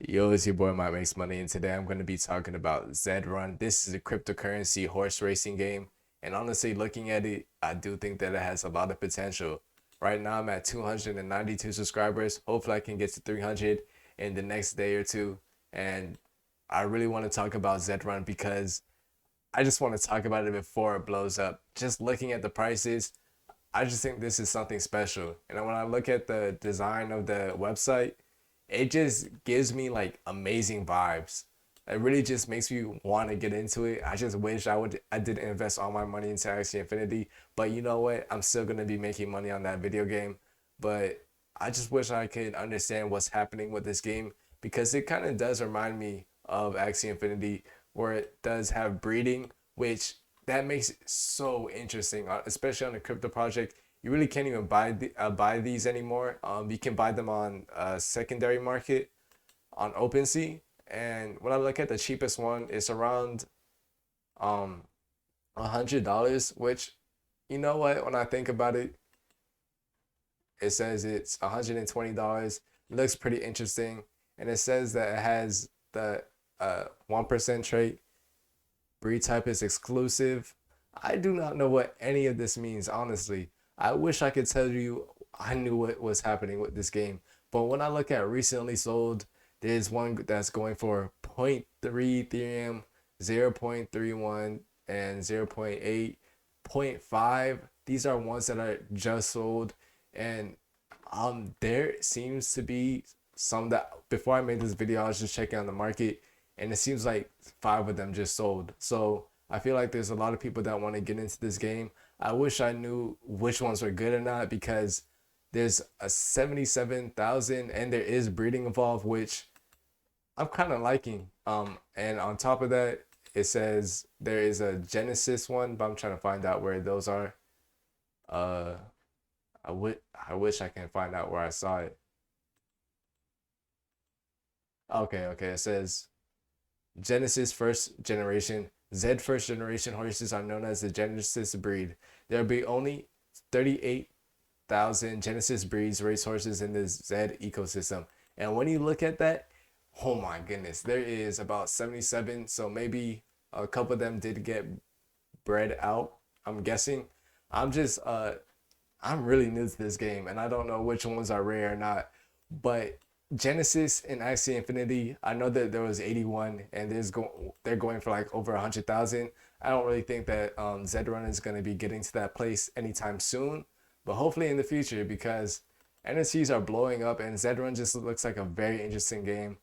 Yo, it's your boy Mike Makes Money, and today I'm going to be talking about Zed Run. This is a cryptocurrency horse racing game, and honestly, looking at it, I do think that it has a lot of potential. Right now, I'm at 292 subscribers. Hopefully, I can get to 300 in the next day or two. And I really want to talk about Zed Run because I just want to talk about it before it blows up. Just looking at the prices, I just think this is something special. And when I look at the design of the website, it just gives me like amazing vibes. It really just makes me want to get into it. I just wish I didn't invest all my money into Axie Infinity, but you know what? I'm still gonna be making money on that video game. But I just wish I could understand what's happening with this game because it kind of does remind me of Axie Infinity, where it does have breeding, which that makes it so interesting, especially on the crypto project. You really can't even buy these anymore. You can buy them on secondary market on OpenSea, and when I look at the cheapest one, it's around um $100. Which, you know what? When I think about it, it says it's $120. It looks pretty interesting, and it says that it has the 1% trait. Breed type is exclusive. I do not know what any of this means, honestly. I wish I could tell you I knew what was happening with this game. But when I look at recently sold, there's one that's going for zero point 0.3 Ethereum, 0.31, and 0.8, zero point 0.5. These are ones that are just sold. And there seems to be some that before I made this video, I was just checking on the market, and it seems like five of them just sold. So I feel like there's a lot of people that want to get into this game. I wish I knew which ones were good or not because there's a 77,000 and there is breeding involved, which I'm kind of liking. And on top of that, it says there is a Genesis one, but I'm trying to find out where those are. Uh, I wish I can find out where I saw it. Okay. It says Genesis first generation. Z first generation horses are known as the Genesis breed. There will be only 38,000 Genesis breeds racehorses in the Z ecosystem. And when you look at that, oh my goodness, there is about 77. So maybe a couple of them did get bred out, I'm guessing. I'm just I'm really new to this game and I don't know which ones are rare or not. But Genesis and Axie Infinity, I know that there was 81 and they're going for like over 100,000. I don't really think that Zedrun is going to be getting to that place anytime soon, but hopefully in the future because NFTs are blowing up and Zedrun just looks like a very interesting game.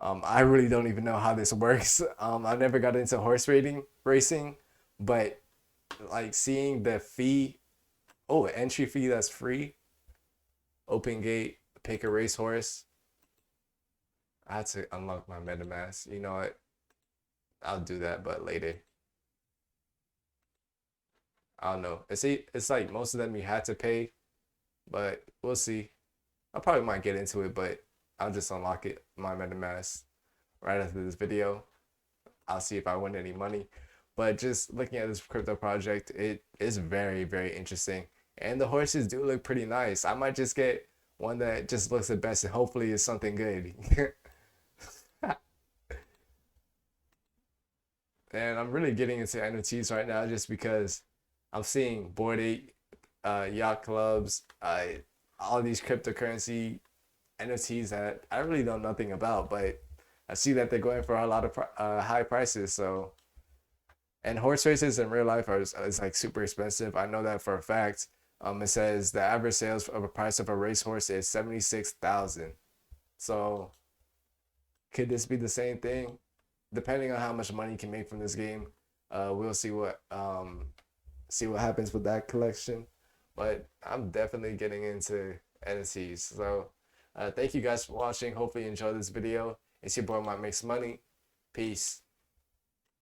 I really don't even know how this works. I never got into horse racing, but like seeing the fee, oh, entry fee that's free, open gate, pick a racehorse. I had to unlock my MetaMask. You know what? I'll do that, but later. I don't know. It's like most of them you had to pay, but we'll see. I probably might get into it, but I'll just unlock it my MetaMask right after this video. I'll see if I win any money. But just looking at this crypto project, it is very interesting. And the horses do look pretty nice. I might just get one that just looks the best and hopefully is something good. And I'm really getting into NFTs right now just because I'm seeing Bored Ape, yacht clubs, all these cryptocurrency NFTs that I really know nothing about, but I see that they're going for a lot of high prices. So, and horse races in real life is like super expensive. I know that for a fact. It says the average sales of a price of a racehorse is 76,000. So, could this be the same thing? Depending on how much money you can make from this game, we'll see what happens with that collection. But I'm definitely getting into NFTs. So thank you guys for watching. Hopefully you enjoyed this video. It's your boy Mike Makes Money. Peace.